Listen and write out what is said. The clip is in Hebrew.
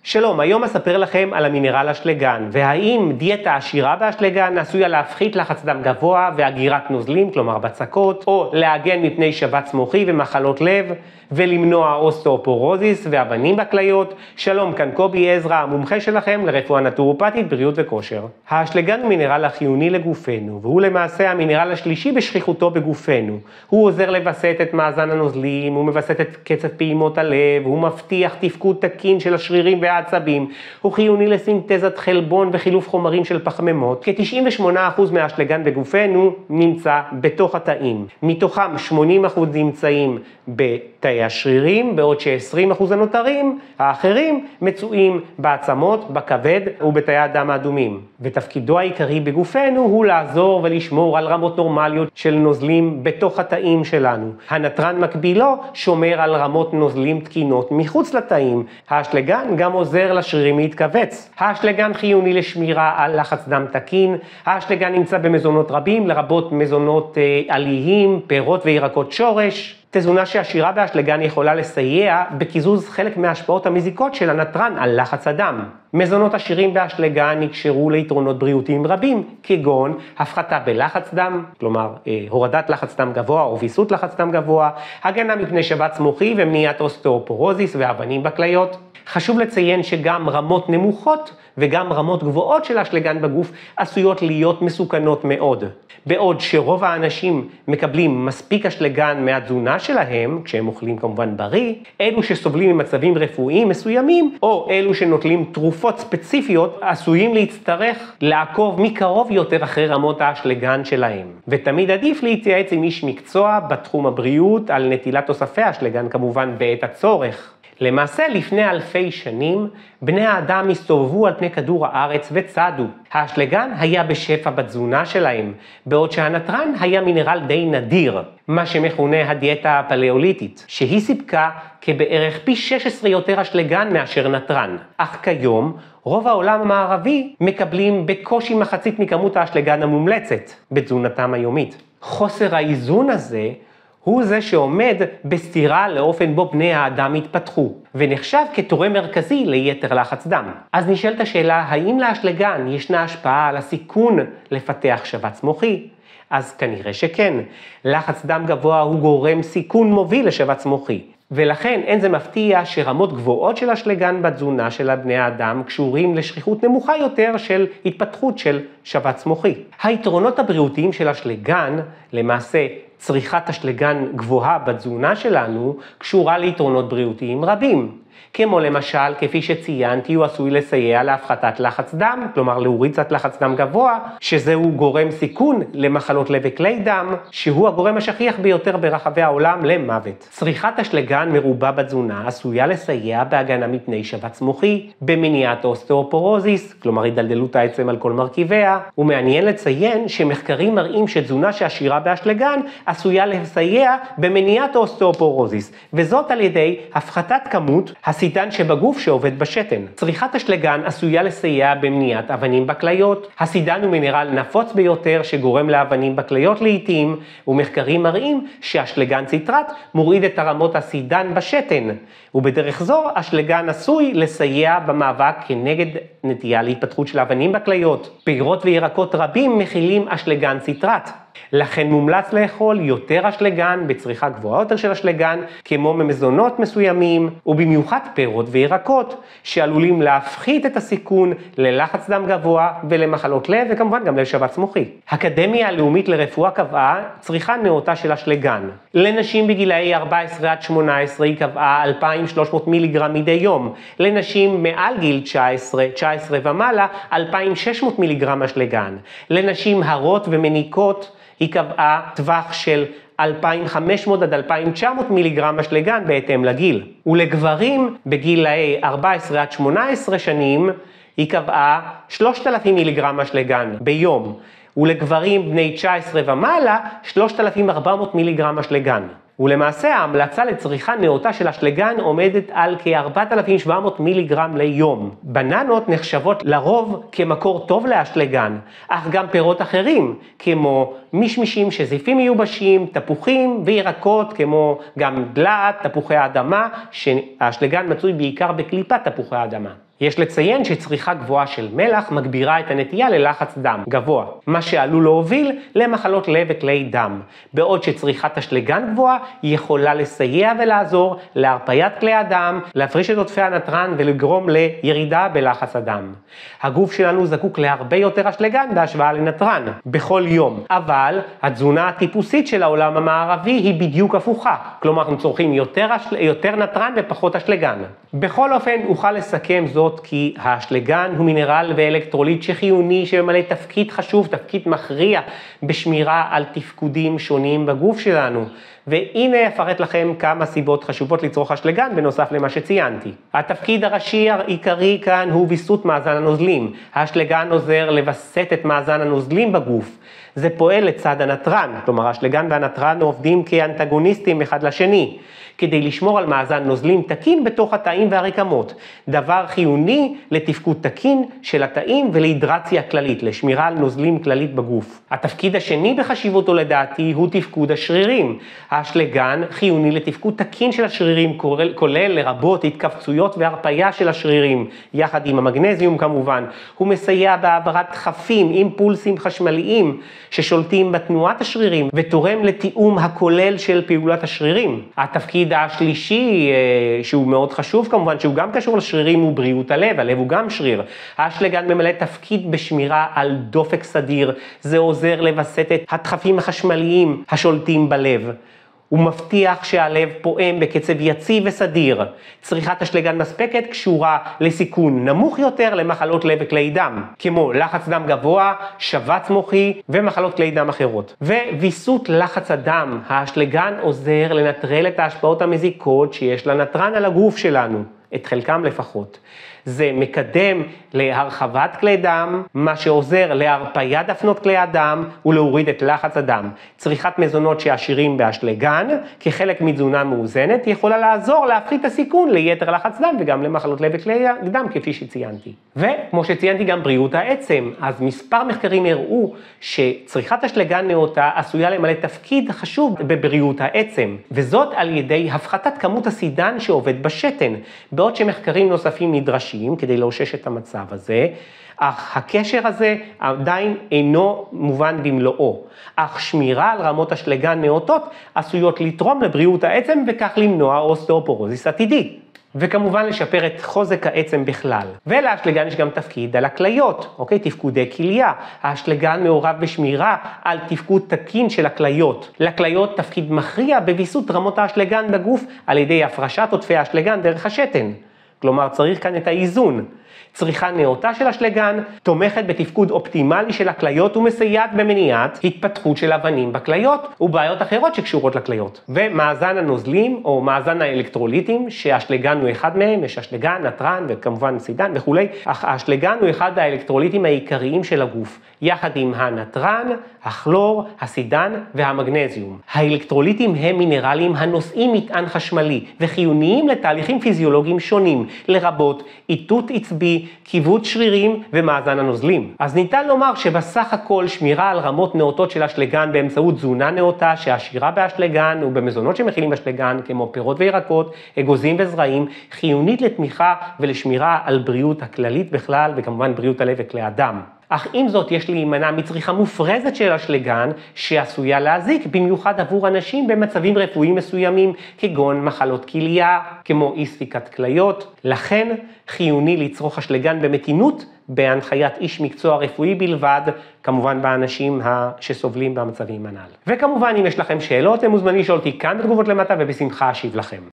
שלום, היום אספר לכם על המינרל אשלגן, והאם דיאטה עשירה באשלגן עשויה להפחית לחץ דם גבוה והגירת נוזלים, כלומר בצקות, או להגן מפני שבץ מוחי ומחלות לב, ולמנוע אוסטאופורוזיס ואבנים בכליות. שלום, כאן קובי עזרא, המומחה שלכם לרפואה נטורופתית, בריאות וכושר. האשלגן הוא מינרל החיוני לגופנו, והוא למעשה המינרל השלישי בשכיחותו בגופנו. הוא עוזר לווסת את מאזן הנוזלים, הוא מווסת את קצב פעימות הלב, הוא מבטיח תפקוד תקין של השרירים והעצבים, הוא חיוני לסינתזת חלבון וחילוף חומרים של פחמימות. כ-98% מהאשלגן בגופנו נמצא בתוך התאים. מתוכם 80% נמצאים בתאי השרירים, בעוד ש-20% הנותרים, האחרים, מצויים בעצמות, בכבד ובתאי הדם האדומים. ותפקידו העיקרי בגופנו הוא לעזור ולשמור על רמות נורמליות של נוזלים בתוך התאים שלנו. הנתרן מקבילו שומר על רמות נוזלים תקינות מחוץ לתאים. האשלגן גם עוזר לשרירים להתכווץ. האשלגן חיוני לשמירה על לחץ דם תקין. האשלגן נמצא במזונות רבים, לרבות מזונות עליים, פירות וירקות שורש. תזונה שעשירה באשלגן יכולה לסייע בקיזוז חלק מההשפעות המזיקות של הנתרן על לחץ הדם. מזונות עשירים באשלגן נקשרו ליתרונות בריאותיים רבים, כגון הפחתה בלחץ דם, כלומר הורדת לחץ דם גבוה או ויסות לחץ דם גבוה, הגנה מפני שבץ מוחי ומניעת אוסטאופורוזיס ואבנים בכליות. חשוב לציין שגם רמות נמוכות וגם רמות גבוהות של אשלגן בגוף עשויות להיות מסוכנות מאוד. בעוד שרוב האנשים מקבלים מספיק אשלגן מהתזונה שלהם, כשהם אוכלים כמובן בריא, אלו שסובלים ממצבים רפואיים מסוימים, או אלו שנוטלים תרופות ספציפיות, עשויים להצטרך לעקוב מקרוב יותר אחרי רמות האשלגן שלהם. ותמיד עדיף להתייעץ עם איש מקצוע בתחום הבריאות על נטילת תוספי אשלגן כמובן בעת הצורך. למעשה, לפני אלפי שנים, בני האדם הסתובבו על פני כדור הארץ וצדו. האשלגן היה בשפע בתזונה שלהם, בעוד שהנתרן היה מינרל די נדיר, מה שמכונה הדיאטה הפלאוליתית, שהיא סיפקה כבערך פי 16 יותר אשלגן מאשר נתרן. אך כיום, רוב העולם המערבי מקבלים בקושי מחצית מכמות האשלגן המומלצת בתזונתם היומית. חוסר האיזון הזה הוא זה שעומד בסתירה לאופן בו בני האדם התפתחו, ונחשב כתורם מרכזי ליתר לחץ דם. אז נשאלת השאלה, האם לאשלגן ישנה השפעה על הסיכון לפתח שבץ מוחי? אז כנראה שכן. לחץ דם גבוה הוא גורם סיכון מוביל לשבץ מוחי. ולכן אין זה מפתיע שרמות גבוהות של אשלגן בתזונה של בני האדם קשורים לשכיחות נמוכה יותר של התפתחות של שבץ מוחי. היתרונות הבריאותיים של אשלגן, למעשה צריכת אשלגן גבוהה בתזונה שלנו, קשורה ליתרונות בריאותיים רבים. כמו למשל, כפי שציינתי, הוא עשוי לסייע להפחתת לחץ דם, כלומר להוריד קצת לחץ דם גבוה, שזהו גורם סיכון למחלות לב וכלי דם, שהוא הגורם השכיח ביותר ברחבי העולם למוות. צריכת אשלגן מרובה בתזונה עשויה לסייע בהגנה מפני שבץ מוחי, במניעת אוסטאופורוזיס, כלומר הידלדלות העצם על כל מרכיביה, ומעניין לציין שמחקרים מראים שתזונה שעשירה באשלגן עשויה לסייע במניעת אוסטאופורוזיס, וזאת על ידי הפחתת כמות הסידן שבגוף שעובד בשתן. צריכת אשלגן עשויה לסייע במניעת אבנים בכליות. הסידן הוא מינרל נפוץ ביותר שגורם לאבנים בכליות לעתים, ומחקרים מראים שאשלגן ציטרט מוריד את הרמות הסידן בשתן, ובדרך זו אשלגן עשוי לסייע במאבק כנגד נטייה להתפתחות של אבנים בכליות. פירות וירקות רבים מכילים אשלגן ציטרט. לכן מומלץ לאכול יותר אשלגן בצריכה גבוהה יותר של אשלגן, כמו ממזונות מסוימים, ובמיוחד פירות וירקות, שעלולים להפחית את הסיכון ללחץ דם גבוה ולמחלות לב, וכמובן גם לשבץ מוחי. האקדמיה הלאומית לרפואה קבעה צריכה נאותה של אשלגן. לנשים בגילאי 14 עד 18 היא קבעה 2,300 מיליגרם מדי יום. לנשים מעל גיל 19 ומעלה 2,600 מיליגרם אשלגן. לנשים הרות ומניקות היא קבעה טווח של 2,500 עד 2,900 מיליגרם אשלגן בהתאם לגיל. ולגברים בגילאי 14 עד 18 שנים היא קבעה 3,000 מיליגרם אשלגן ביום. ולגברים בני 19 ומעלה 3,400 מיליגרם אשלגן. ולמעשה ההמלצה לצריכה נאותה של אשלגן עומדת על כ-4,700 מיליגרם ליום. בננות נחשבות לרוב כמקור טוב לאשלגן, אך גם פירות אחרים, כמו משמישים שזיפים מיובשים, תפוחים וירקות, כמו גם דלעת, תפוחי האדמה, שהאשלגן מצוי בעיקר בקליפת תפוחי האדמה. יש לציין שצריכה גבוהה של מלח מגבירה את הנטייה ללחץ דם גבוה, מה שעלול להוביל למחלות לב וכלי דם, בעוד שצריכת אשלגן גבוהה יכולה לסייע ולעזור להרפיית כלי הדם, להפריש את עודפי הנתרן ולגרום לירידה בלחץ הדם. הגוף שלנו זקוק להרבה יותר אשלגן בהשוואה לנתרן בכל יום, אבל התזונה הטיפוסית של העולם המערבי היא בדיוק הפוכה, כלומר אנחנו צורכים יותר נתרן ופחות אשלגן. בכל אופן אוכל לסכם זאת כי האשלגן הוא מינרל ואלקטרוליט שחיוני שממלא תפקיד חשוב, תפקיד מכריע בשמירה על תפקודים שונים בגוף שלנו. והנה אפרט לכם כמה סיבות חשובות לצרוך אשלגן בנוסף למה שציינתי. התפקיד הראשי העיקרי כאן הוא ויסות מאזן הנוזלים. האשלגן עוזר לווסת את מאזן הנוזלים בגוף. זה פועל לצד הנתרן, כלומר האשלגן והנתרן עובדים כאנטגוניסטים אחד לשני, כדי לשמור על מאזן נוזלים תקין בתוך התאים והרקמות, דבר חיוני לתפקוד תקין של התאים ולהידרציה כללית, לשמירה על נוזלים כללית בגוף. התפקיד השני בחשיבותו לדעתי הוא תפקוד השרירים. האשלגן חיוני לתפקוד תקין של השרירים, כולל לרבות התכווצויות והרפיה של השרירים, יחד עם המגנזיום כמובן. הוא מסייע בהעברת דחפים, אימפולסים חשמליים ששולטים בתנועת השרירים ותורם לתיאום הכולל של פעולת השרירים. התפקיד השלישי שהוא מאוד חשוב כמובן, שהוא גם קשור לשרירים, הוא בריאות הלב. הלב הוא גם שריר. האשלגן ממלא תפקיד בשמירה על דופק סדיר. זה עוזר לווסת את הדחפים החשמליים השולטים בלב. הוא מבטיח שהלב פועם בקצב יציב וסדיר. צריכת אשלגן מספקת קשורה לסיכון נמוך יותר למחלות לב וכלי דם, כמו לחץ דם גבוה, שבץ מוחי ומחלות כלי דם אחרות. וויסות לחץ הדם, האשלגן עוזר לנטרל את ההשפעות המזיקות שיש לנתרן על הגוף שלנו, את חלקם לפחות. זה מקדם להרחבת כלי דם, מה שעוזר להרפיית דפנות כלי הדם ולהוריד את לחץ הדם. צריכת מזונות שעשירים באשלגן, כחלק מתזונה מאוזנת, יכולה לעזור להפחית את הסיכון ליתר לחץ דם וגם למחלות לב וכלי דם, כפי שציינתי. וכמו שציינתי גם בריאות העצם, אז מספר מחקרים הראו שצריכת אשלגן נאותה עשויה למלא תפקיד חשוב בבריאות העצם, וזאת על ידי הפחתת כמות הסידן שעובד בשתן, בעוד שמחקרים נוספים נדרשים כדי לאושש את המצב הזה, אך הקשר הזה עדיין אינו מובן במלואו. אך שמירה על רמות אשלגן נאותות עשויות לתרום לבריאות העצם וכך למנוע אוסטאופורוזיס עתידי. וכמובן לשפר את חוזק העצם בכלל. ולאשלגן יש גם תפקיד על הכליות, תפקודי כליה. האשלגן מעורב בשמירה על תפקוד תקין של הכליות. לכליות תפקיד מכריע בוויסות רמות האשלגן בגוף על ידי הפרשת עודפי האשלגן דרך השתן. כלומר צריך כאן את האיזון. צריכה נאותה של אשלגן תומכת בתפקוד אופטימלי של הכליות ומסייעת במניעת התפתחות של אבנים בכליות ובעיות אחרות שקשורות לכליות. ומאזן הנוזלים או מאזן האלקטרוליטים, שהאשלגן הוא אחד מהם, יש אשלגן, נתרן וכמובן סידן וכולי, אך האשלגן הוא אחד האלקטרוליטים העיקריים של הגוף, יחד עם הנתרן, הכלור, הסידן והמגנזיום. האלקטרוליטים הם מינרלים הנושאים מטען חשמלי וחיוניים לתהליכים פיזיולוגיים שונים, לרבות איתות עצבי, כיווץ שרירים ומאזן הנוזלים. אז ניתן לומר שבסך הכל שמירה על רמות נאותות של אשלגן באמצעות תזונה נאותה שעשירה באשלגן ובמזונות שמכילים אשלגן כמו פירות וירקות, אגוזים וזרעים, חיונית לתמיכה ולשמירה על בריאות הכללית בכלל וכמובן בריאות הלב וכלי הדם. אך עם זאת יש להימנע מצריכה מופרזת של אשלגן שעשויה להזיק במיוחד עבור אנשים במצבים רפואיים מסוימים כגון מחלות כליה, כמו אי ספיקת כליות. לכן חיוני לצרוך אשלגן במתינות בהנחיית איש מקצוע רפואי בלבד, כמובן באנשים שסובלים במצבים הנ"ל. וכמובן אם יש לכם שאלות אתם מוזמנים לשאול אותי כאן בתגובות למטה ובשמחה אשיב לכם.